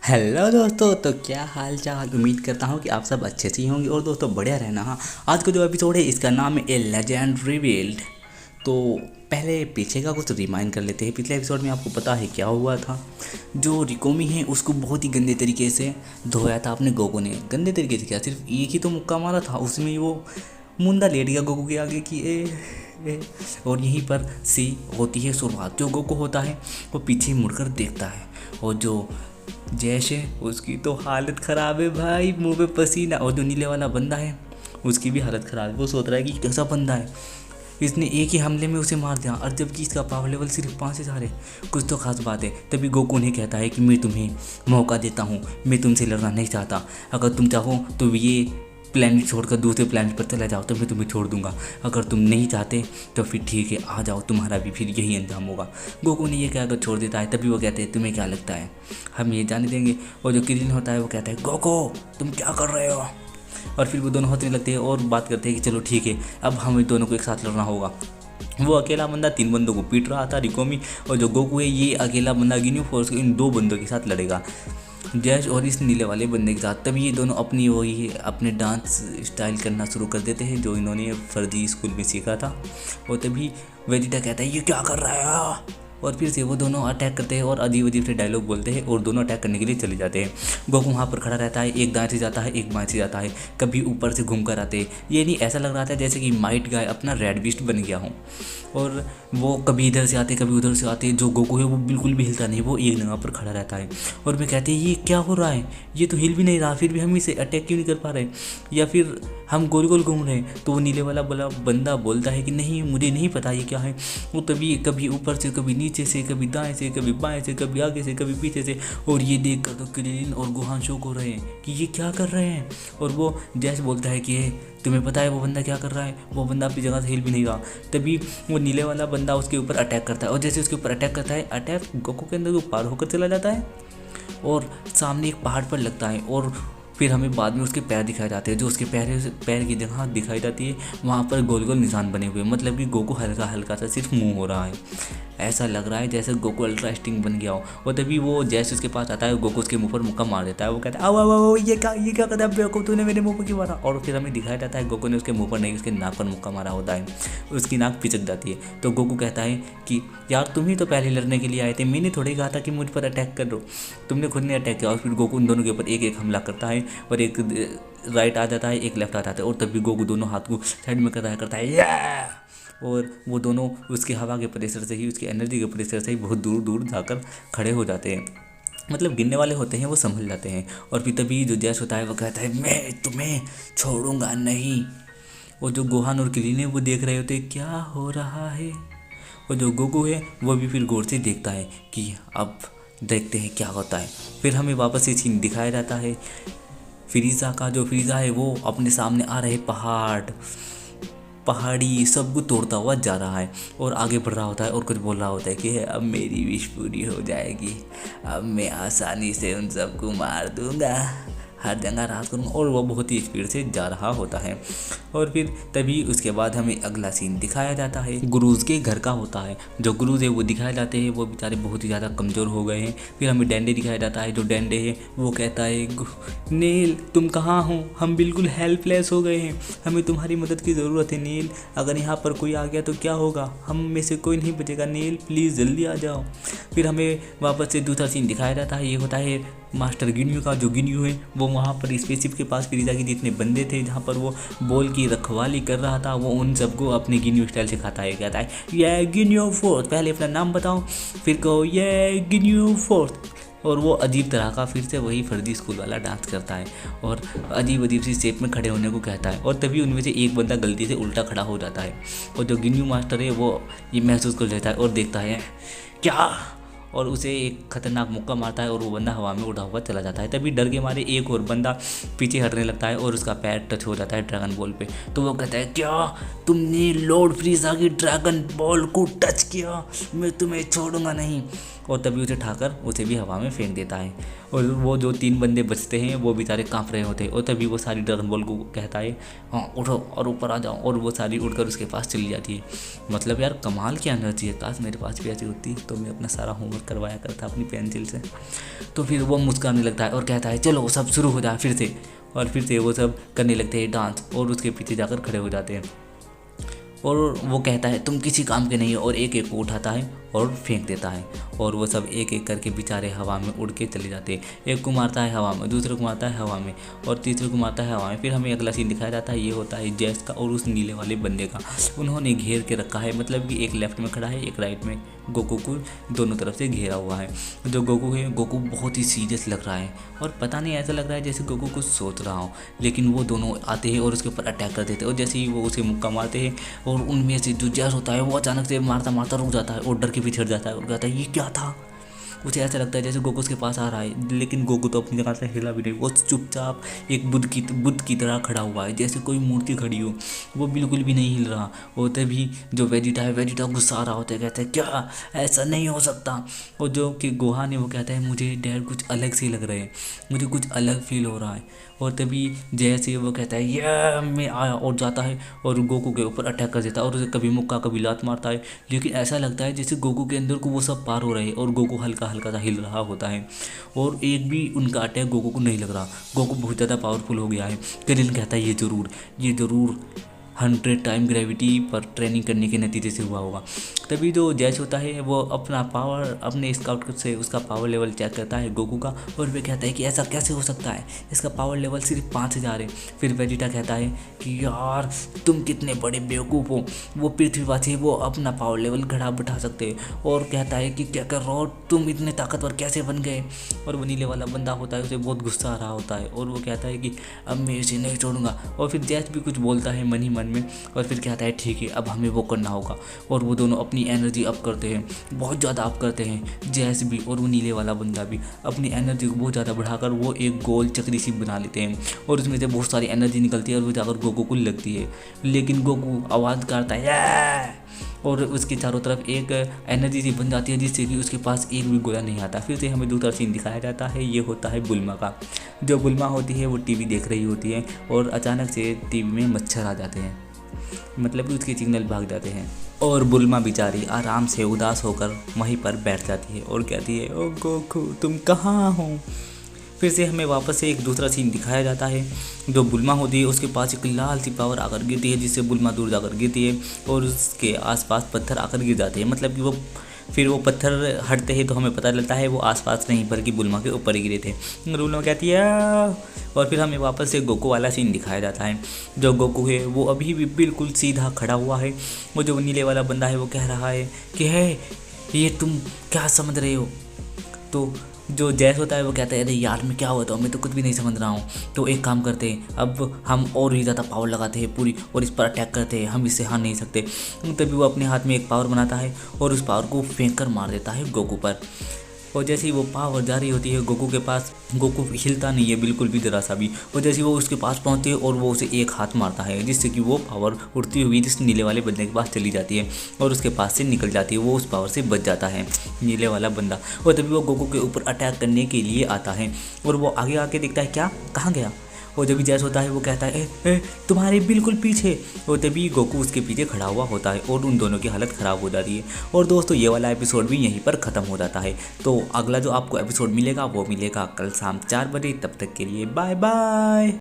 Hello दोस्तों, तो क्या हाल चाल। उम्मीद करता हूँ कि आप सब अच्छे से ही होंगे और दोस्तों बढ़िया रहना। हाँ, आज का जो एपिसोड है इसका नाम है ए लेजेंड रिवील्ड। तो पहले पीछे का कुछ रिमाइंड कर लेते हैं। पिछले एपिसोड में आपको पता है क्या हुआ था। जो रिकोमी है उसको बहुत ही गंदे तरीके से धोया था अपने गोगो ने। गंदे तरीके से क्या, सिर्फ एक ही तो मुक्का मारा था, उसमें ही वो मुंडा लेट गया गोगो के आगे कि ए। और यहीं पर सी होती है शुरुआत। जो गोगो होता है वो पीछे मुड़कर देखता है और जो जैश है उसकी तो हालत ख़राब है भाई, मुंह पे पसीना। और जो नीले वाला बंदा है उसकी भी हालत ख़राब है। वो सोच रहा है कि कैसा बंदा है, इसने एक ही हमले में उसे मार दिया, और जबकि इसका पावर लेवल सिर्फ 5 से 4 है। कुछ तो खास बात है। तभी गोकू ने कहता है कि मैं तुम्हें मौका देता हूँ, मैं तुमसे लड़ना नहीं चाहता। अगर तुम चाहो तो ये प्लानट छोड़कर दूसरे प्लानट पर चला जाओ तो मैं तुम्हें छोड़ दूंगा। अगर तुम नहीं चाहते तो फिर ठीक है, आ जाओ, तुम्हारा भी फिर यही अंजाम होगा। गोकू ने ये कहकर छोड़ देता है। तभी वो कहते हैं तुम्हें क्या लगता है हम ये जाने देंगे। और जो किरिन होता है वो कहता है गोकू तुम क्या कर रहे हो। और फिर वो दोनों हंसने लगते हैं और बात करते हैं कि चलो ठीक है, अब हमें दोनों को एक साथ लड़ना होगा। वो अकेला बंदा 3 बंदों को पीट रहा था, रिकोमी। और जो गोकू है ये अकेला बंदा गिन्यू फोर्स इन 2 बंदों के साथ लड़ेगा, जैश और इस नीले वाले बंदे के साथ। तभी ये दोनों अपने डांस स्टाइल करना शुरू कर देते हैं जो इन्होंने फर्जी स्कूल में सीखा था। और तभी वेजिटा कहता है ये क्या कर रहा है। और फिर से वो दोनों अटैक करते हैं और अजीब अजीब से डायलॉग बोलते हैं और दोनों अटैक करने के लिए चले जाते हैं। गोकू वहाँ पर खड़ा रहता है, एक दाएं से जाता है एक बाएं से जाता है, कभी ऊपर से घूम कर आते हैं। ये नहीं, ऐसा लग रहा था जैसे कि माइट गाय अपना रेड बीस्ट बन गया हो। और वो कभी इधर से आते कभी उधर से आते। जो गोकू है वो बिल्कुल भी हिलता नहीं, वो एक जगह पर खड़ा रहता है। और मैं कहते हैं ये क्या हो रहा है, ये तो हिल भी नहीं रहा, फिर भी हम इसे अटैक क्यों नहीं कर पा रहे, या फिर हम गोल गोल घूम रहे हैं। तो वो नीले वाला बंदा बोलता है कि नहीं मुझे नहीं पता ये क्या है। वो तभी कभी ऊपर से कभी नीचे से कभी दाएं से कभी बाएं से कभी आगे से कभी पीछे से। और ये देख कर तो क्रिलिन और गोहान शौक हो रहे हैं कि ये क्या कर रहे हैं। और वो जैसे बोलता है कि तुम्हें पता है वो बंदा क्या कर रहा है, वो बंदा अपनी जगह से हिल भी नहीं रहा। तभी वो नीले वाला बंदा उसके ऊपर अटैक करता है और जैसे उसके ऊपर अटैक करता है, अटैक गोकू के अंदर वो पार होकर चला जाता है और सामने एक पहाड़ पर लगता है। और फिर हमें बाद में उसके पैर दिखाए जाते हैं। जो उसके पैर की जगह दिखाई जाती है वहाँ पर गोल गोल निशान बने हुए, मतलब कि गोकू हल्का हल्का सा सिर्फ मुंह हो रहा है। ऐसा लग रहा है जैसे गोकू अल्ट्रा स्टिंग बन गया हो। और तभी वो जैसे उसके पास आता है गोकू उसके मुंह पर मुक्का मार देता है। वो कहता है आओ आओ आओ, ये क्या कर रहा है बेवकूफ़, तूने मेरे मुंह पर क्यों मारा। और फिर हमें दिखाया जाता है गोकू ने उसके मुंह पर नहीं उसके नाक पर मुक्का मारा होता है, उसकी नाक पिचक जाती है। तो गोकू कहता है कि यार तुम ही तो पहले लड़ने के लिए आए थे, मैंने थोड़ी कहा था कि मुझ पर अटैक कर दो, तुमने खुद ने अटैक किया। और फिर गोकू उन दोनों के ऊपर एक एक हमला करता है और एक राइट आ जाता है एक लेफ्ट आ जाता है। और तभी गोकू दोनों हाथ को साइड में करता है या। और वो दोनों उसके हवा के प्रेशर से ही, उसकी एनर्जी के प्रेशर से ही बहुत दूर दूर जाकर खड़े हो जाते हैं, मतलब गिनने वाले होते हैं वो संभल जाते हैं। और फिर तभी जो जैश होता है वो कहता है मैं तुम्हें छोड़ूंगा नहीं। और जो गोहान और क्लीन है वो देख रहे होते हैं क्या हो रहा है। और जो गोकू है वो भी फिर गौर से देखता है कि अब देखते हैं क्या होता है। फिर हमें वापस से सीन दिखाया जाता है फ्रीज़ा का। जो फ्रीज़ा है वो अपने सामने आ रहे पहाड़ी सब कुछ तोड़ता हुआ जा रहा है और आगे बढ़ रहा होता है और कुछ बोल रहा होता है कि अब मेरी विश पूरी हो जाएगी, अब मैं आसानी से उन सबको मार दूंगा, हर जगह राज करूँगा। और वो बहुत ही स्पीड से जा रहा होता है। और फिर तभी उसके बाद हमें अगला सीन दिखाया जाता है, गुरुज के घर का होता है। जो गुरुज है वो दिखाए जाते हैं, वो बेचारे बहुत ही ज़्यादा कमज़ोर हो गए हैं। फिर हमें डैंडे दिखाया जाता है। जो डैंडे है वो कहता है नील तुम कहाँ हो, हम बिल्कुल हेल्पलेस हो गए हैं, हमें तुम्हारी मदद की ज़रूरत है नील, अगर यहाँ पर कोई आ गया तो क्या होगा, हम में से कोई नहीं बचेगा, नील प्लीज़ जल्दी आ जाओ। फिर हमें वापस से दूसरा सीन दिखाया जाता है, ये होता है मास्टर गिन्यू का। जो गिन्यू है वो वहाँ पर स्पेसशिप के पास फ्रीज़ा के जितने बंदे थे जहाँ पर वो बॉल की रखवाली कर रहा था, वो उन सबको अपने गिन्यू स्टाइल सिखाता है। कहता है ये गिन्यू फोर्थ, पहले अपना नाम बताओ फिर कहो ये गिन्यू फोर्थ। और वो अजीब तरह का फिर से वही फर्जी स्कूल वाला डांस करता है और अजीब अजीब सी शेप में खड़े होने को कहता है। और तभी उनमें से एक बंदा गलती से उल्टा खड़ा हो जाता है और जो गिन्यू मास्टर है वो ये महसूस कर लेता है और देखता है क्या, और उसे एक खतरनाक मुक्का मारता है और वो बंदा हवा में उड़ा हुआ चला जाता है। तभी डर के मारे एक और बंदा पीछे हटने लगता है और उसका पैर टच हो जाता है ड्रैगन बॉल पे। तो वो कहता है क्या तुमने लॉर्ड फ्रीज़ा की ड्रैगन बॉल को टच किया, मैं तुम्हें छोड़ूंगा नहीं। और तभी उसे ठाकर उसे भी हवा में फेंक देता है। और वो जो 3 बंदे बचते हैं वो बेचारे कांप रहे होते हैं। और तभी वो सारी ड्रैगन बॉल को कहता है हाँ उठो और ऊपर आ जाओ, और वो सारी उड़कर उसके पास चली जाती है। मतलब यार कमाल की एनर्जी है, काश मेरे पास भी ऐसी होती तो मैं अपना सारा होमवर्क करवाया करता अपनी पेंसिल से। तो फिर वो मुस्कुराने लगता है और कहता है चलो सब शुरू हो जाए फिर से। और फिर से वो सब करने लगते हैं डांस, और उसके पीछे जाकर खड़े हो जाते हैं। और वो कहता है तुम किसी काम के नहीं हो, और एक एक को उठाता है और फेंक देता है। और वो सब एक एक करके बेचारे हवा में उड़ के चले जाते हैं। एक को मारता है हवा में, दूसरे को मारता है हवा में, और तीसरे को मारता है हवा में। फिर हमें अगला सीन दिखाया जाता है, ये होता है जैस का और उस नीले वाले बंदे का। उन्होंने घेर के रखा है, मतलब कि एक लेफ्ट में खड़ा है एक राइट में, गोकू को दोनों तरफ से घेरा हुआ है। जो गोकू है, गोकू बहुत ही सीरियस लग रहा है, और पता नहीं ऐसा लग रहा है जैसे गोकू कुछ सोच रहा हो। लेकिन वो दोनों आते हैं और उसके ऊपर अटैक कर देते हैं, और जैसे ही वो उसे मुक्का मारते हैं और उनमें से जो जैस होता है वो अचानक से मारता मारता रुक जाता है और डर के पीछे हट जाता है और कहता है ये क्या था। उसे ऐसा लगता है जैसे गोकू उसके पास आ रहा है, लेकिन गोकू तो अपनी जगह से हिला भी नहीं। वो चुपचाप एक बुद्ध की तरह खड़ा हुआ है, जैसे कोई मूर्ति खड़ी हो। वो बिल्कुल भी नहीं हिल रहा। और तभी जो वेजिटा है, वेजिटा गुस्सा आ रहा होता है, कहता है क्या ऐसा नहीं हो सकता। और जो कि गोहान है वो कहता है मुझे डैड कुछ अलग से लग रहे हैं, मुझे कुछ अलग फील हो रहा है। और तभी जैसे वो कहता है ये मैं आया, और जाता है और गोकू के ऊपर अटैक कर देता है, और उसे कभी मुक्का कभी लात मारता है। लेकिन ऐसा लगता है जैसे गोकू के अंदर को वो सब पार हो रहे हैं, और गोकू हल्का हल्का सा हिल रहा होता है, और एक भी उनका अटैक गोकू को नहीं लग रहा। गोकू बहुत ज़्यादा पावरफुल हो गया है। करिन कहता है ये ज़रूर 100 टाइम ग्रेविटी पर ट्रेनिंग करने के नतीजे से हुआ होगा। तभी जो जैश होता है वो अपना पावर अपने स्काउट से उसका पावर लेवल चेक करता है गोकू का, और वे कहता है कि ऐसा कैसे हो सकता है, इसका पावर लेवल सिर्फ 5000 है। फिर वेजिटा कहता है कि यार तुम कितने बड़े बेवकूफ़ हो, वो पृथ्वीवासी वो अपना पावर लेवल घड़ा बैठा सकते हैं। और कहता है कि क्या कर रहे हो तुम, इतने ताकतवर कैसे बन गए। और वो नीले वाला बंदा होता है उसे बहुत गुस्सा आ रहा होता है, और वो कहता है कि अब मैं इसे नहीं छोड़ूंगा। और फिर जैश भी कुछ बोलता है मन ही मन में, और फिर कहता है ठीक है अब हमें वो करना होगा। और वो दोनों अपनी एनर्जी अप करते हैं, बहुत ज़्यादा अप करते हैं। जैस भी और वो नीले वाला बंदा भी अपनी एनर्जी को बहुत ज़्यादा बढ़ाकर वो एक गोल चक्री सी बना लेते हैं, और उसमें से बहुत सारी एनर्जी निकलती है और वो जाकर गोकू को लगती है। लेकिन गोकू आवाज़ करता है "या!" और उसके चारों तरफ एक एनर्जी सी बन जाती है, जिससे कि उसके पास एक भी गोला नहीं आता। फिर से हमें दूसरा सीन दिखाया जाता है, ये होता है बुल्मा का। जो बुल्मा होती है वो टीवी देख रही होती है, और अचानक से टीवी में मच्छर आ जाते हैं, मतलब कि उसके सिग्नल भाग जाते हैं। और बुल्मा बेचारी आराम से उदास होकर वहीं पर बैठ जाती है और कहती है ओ गोकू तुम कहाँ हो। फिर से हमें वापस से एक दूसरा सीन दिखाया जाता है। जो बुल्मा होती है उसके पास एक लाल सी पावर आकर गिरती है, जिससे बुल्मा दूर जाकर गिरती है, और उसके आसपास पत्थर आकर गिर जाते हैं। मतलब कि वो फिर वो पत्थर हटते हैं तो हमें पता चलता है वो आसपास नहीं बल्कि बुल्मा के ऊपर ही गिरे थे। बुल्मा कहती है और फिर हमें वापस से गोकू वाला सीन दिखाया जाता है। जो गोकू है वो अभी भी बिल्कुल सीधा खड़ा हुआ है। वो जो नीले वाला बंदा है वो कह रहा है कि है ये तुम क्या समझ रहे हो। तो जो जैस होता है वो कहता है अरे यार मैं क्या होता हूँ, मैं तो कुछ भी नहीं समझ रहा हूँ। तो एक काम करते हैं, अब हम और भी ज़्यादा पावर लगाते हैं पूरी, और इस पर अटैक करते हैं, हम इससे हार नहीं सकते। तभी वो अपने हाथ में एक पावर बनाता है और उस पावर को फेंक कर मार देता है गोकू पर। और जैसे ही वो पावर जा रही होती है गोकू के पास, गोकू हिलता नहीं है बिल्कुल भी ज़रा सा भी। और जैसे ही वो उसके पास पहुंचती है और वो उसे एक हाथ मारता है, जिससे कि वो पावर उड़ती हुई जिस नीले वाले बंदे के पास चली जाती है और उसके पास से निकल जाती है। वो उस पावर से बच जाता है नीले वाला बंदा। और तभी वो गोकू के ऊपर अटैक करने के लिए आता है, और वो आगे आके देखता है क्या कहाँ गया। और जब भी जैस होता है वो कहता है ए, तुम्हारे बिल्कुल पीछे। और तभी गोकू उसके पीछे खड़ा हुआ होता है और उन दोनों की हालत ख़राब हो जाती है। और दोस्तों ये वाला एपिसोड भी यहीं पर ख़त्म हो जाता है। तो अगला जो आपको एपिसोड मिलेगा वो मिलेगा कल शाम 4 बजे। तब तक के लिए बाय बाय।